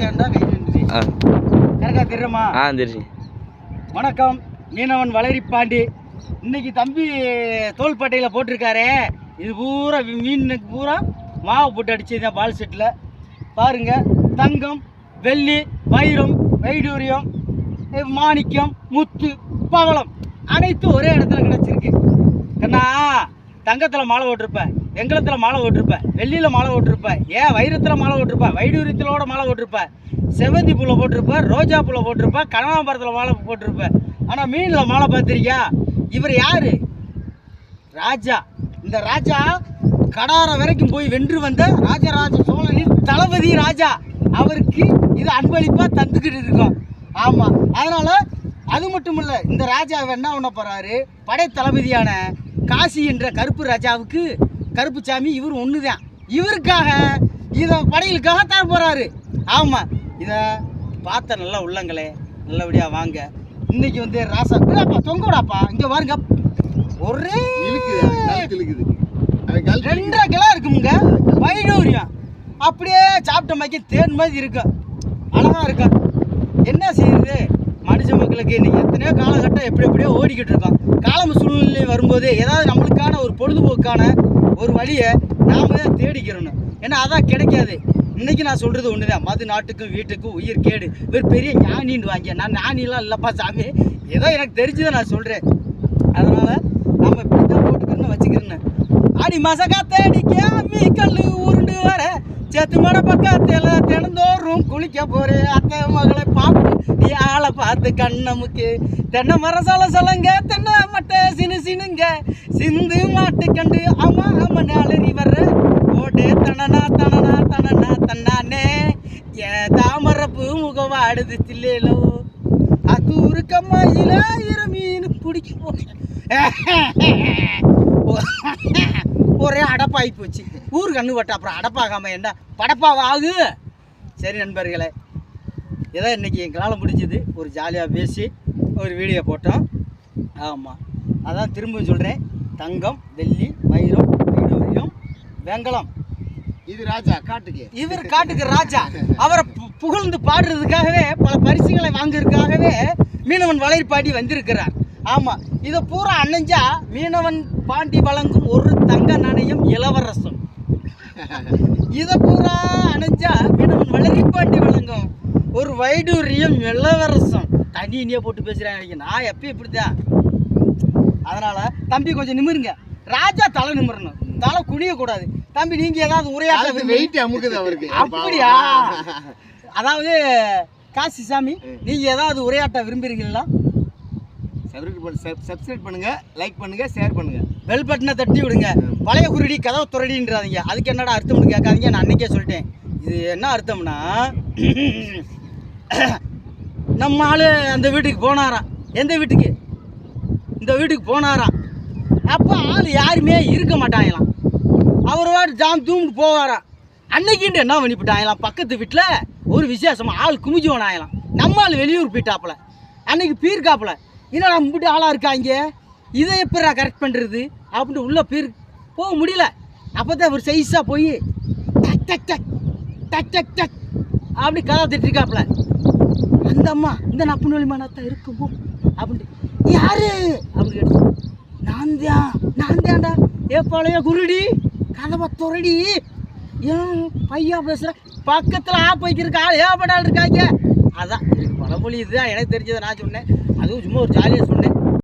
கரெக்டாக தெரியுமா? தெரியும். வணக்கம், மீனவன் வளரிப்பாண்டி. இன்னைக்கு தம்பி தோள்பட்டையில் போட்டிருக்காரு. இது பூரா மீனுக்கு பூரா மாவு போட்டு அடிச்சதுதான். பால் செட்டில் பாருங்க, தங்கம், வெள்ளி, வைரம், வைடூரியம், மாணிக்கம், முத்து, பவளம் அனைத்தும் ஒரே இடத்துல கிடச்சிருக்கு. கண்ணா, தங்கத்தில் மாலை ஓட்டிருப்பேன், வெங்கலத்தில் மாலை ஓட்டிருப்பேன், வெள்ளியில் மாலை ஓட்டிருப்பேன், ஏன் வைரத்தில் மாலை ஓட்டிருப்பேன், வைடூரியத்திலோட மாலை ஓட்டிருப்பேன், செவந்தி பூவில் போட்டிருப்பேன், ரோஜா பூவில் போட்டிருப்பேன், கனகாம்பரத்தில் மாலை போட்டிருப்பேன். ஆனால் மீனில் மாலை பார்த்துருக்கியா? இவர் யார்? ராஜா. இந்த ராஜா கடாரம் வரைக்கும் போய் வென்று வந்த ராஜராஜ சோழனின் தளபதி ராஜா. அவருக்கு இது அன்பளிப்பாக தந்துக்கிட்டு இருக்கோம். ஆமாம், அதனால் அது மட்டும் இல்லை, இந்த ராஜாவை என்ன பண்ண போகிறாரு, படை தளபதியான காசி என்ற கருப்பு ராஜாவுக்கு கருப்பு சாமி இவர் ஒன்று தான். இவருக்காக இதை படைகளுக்காக தர போகிறாரு. ஆமாம், இதை பார்த்த நல்லா உள்ளங்களே, நல்லபடியாக வாங்க. இன்னைக்கு வந்து ராசா தொங்கோடாப்பா, இங்கே பாருங்க, ஒரே 2.5 கிலோ இருக்குங்க வைடூரியம். அப்படியே சாப்பிட்ட மாதிரி தேன் மாதிரி இருக்கும், அழகாக இருக்கும். என்ன செய்யுது மனுஷ மக்களுக்கு இன்னைக்கு எத்தனையோ காலகட்டம் எப்படியோ ஓடிக்கிட்டு இருக்கோம். காலம் சூழ்நிலை வரும்போது ஏதாவது நம்மளுக்கான ஒரு பொழுதுபோக்கான ஒரு வழியை நாம தான் தேடிக்கிறோம். ஏன்னா அதான் கிடைக்காது. இன்னைக்கு நான் சொல்கிறது ஒன்று தான், மது நாட்டுக்கும் வீட்டுக்கும் உயிர் கேடு. இவர் பெரிய ஞானின்னு வாங்க. நான் ஞானிலாம் இல்லைப்பா சாமி, ஏதோ எனக்கு தெரிஞ்சுதான் நான் சொல்கிறேன். அதனால் நம்ம இப்படி தான் போட்டுக்கிறோன்னு வச்சுக்கிறேன்னு. அடி மசகா தேடிக்க மீ கல் உருண்டு வர சேத்து மட பக்கத்தில் தினந்தோறும் குளிக்க போகிறேன். அத்தை மகளை பார்த்து நீ ஆளை பார்த்து கண்ணமுக்கு தென்னை மரம் சலங்க தென்னை மட்டை சினுங்க சிந்து மாட்டு கண்டு ஆமா ஆமா நாளறி வர்ற ஓடே தனனா தனனா தனனா தன்னானே என் தாமரப்பு முகவாடுது தில்லேலோ அத்தூரு கம்மாயில மீன் பிடிக்க ஒரே அடப்பாகி போச்சு. ஊர் கண்ணு பட்ட அப்புறம் அடப்பாகாம என்ன படப்பாக ஆகு. சரி நண்பர்களே, ஏதோ இன்றைக்கி எங்களால் முடிஞ்சது ஒரு ஜாலியாக பேசி ஒரு வீடியோ போட்டோம். ஆமாம், அதான் திரும்ப சொல்கிறேன், தங்கம், வெள்ளி, வைரம், வைடூரியம், வெங்கலம், இது ராஜா காட்டுக்கு. இவர் காட்டுக்கு ராஜா. அவரை புகழ்ந்து பாடுறதுக்காகவே பல பரிசுகளை வாங்குறதுக்காகவே மீனவன் வளரிப்பாண்டி வந்திருக்கிறார். ஆமாம், இதை பூரா அணைஞ்சா மீனவன் பாண்டி வழங்கும் ஒரு தங்க நாணயம் இளவரசம். இதை பூரா அணைஞ்சா மீனவன் வளரிப்பாண்டி வழங்கும் ஒரு வைடூரியம் இளவரசம். தண்ணியே போட்டு பேசுகிறேன் நான் எப்பயும் இப்படித்தான். அதனால் தம்பி கொஞ்சம் நிமிருங்க. ராஜா தலை நிமிரணும், தலை குனியக்கூடாது. தம்பி நீங்கள் ஏதாவது உரையாட்ட வெயிட் அமுக்குது அவருக்கு. அப்படியா? அதாவது காசி சாமி, நீங்கள் ஏதாவது உரையாட்ட விரும்புகிறீங்களா? சப்ஸ்கிரைப் பண்ணுங்க, லைக் பண்ணுங்க, ஷேர் பண்ணுங்க, பெல் பட்டனை தட்டி விடுங்க. பழைய குருடி கதவை துறடின்றாதீங்க. அதுக்கு என்னடா அர்த்தம்னு கேட்காதீங்க, நான் அன்னைக்கே சொல்லிட்டேன். இது என்ன அர்த்தம்னா, நம்ம ஆள் அந்த வீட்டுக்கு போனாராம். எந்த வீட்டுக்கு? இந்த வீட்டுக்கு போனாராம். அப்போ ஆள் யாருமே இருக்க மாட்டாங்களாம். அவர் வாட்டு ஜாம் தூம்பிட்டு போவாராம். அன்னைக்கிட்டு என்ன பண்ணிவிட்டாங்களாம், பக்கத்து வீட்டில் ஒரு விசேஷமாக ஆள் குமிஞ்சவன் ஆகலாம். நம்ம ஆள் வெளியூர் போயிட்டாப்புல. அன்னைக்கு பீர்க்காப்புல, என்னடா மும்பிட்டு ஆளாக இருக்காங்க, இதை எப்படா கரெக்ட் பண்ணுறது அப்படின்ட்டு உள்ளே போக முடியல. அப்போ தான் ஒரு சைஸாக போய் டக் டக் டக் டக் டக் டக் அப்படி கதை திட்டிருக்காப்புல. அந்த அம்மா இந்த நப்பு நொழிமானத்தான் இருக்குமோ அப்படின்ட்டு, யாரு அப்படின்னு கேட்டு, நான் தான்டா. பழைய குருடி கதவை துறடி, ஏன் பையா பேசுகிற, பக்கத்தில் வைக்கிறதுக்கு ஆள் ஏப்படால் இருக்காங்க. அதான் எனக்கு பழமொழி இதுதான் எனக்கு தெரிஞ்சதை நான் சொன்னேன். அதுவும் சும்மா ஒரு ஜாலியாக சொன்னேன்.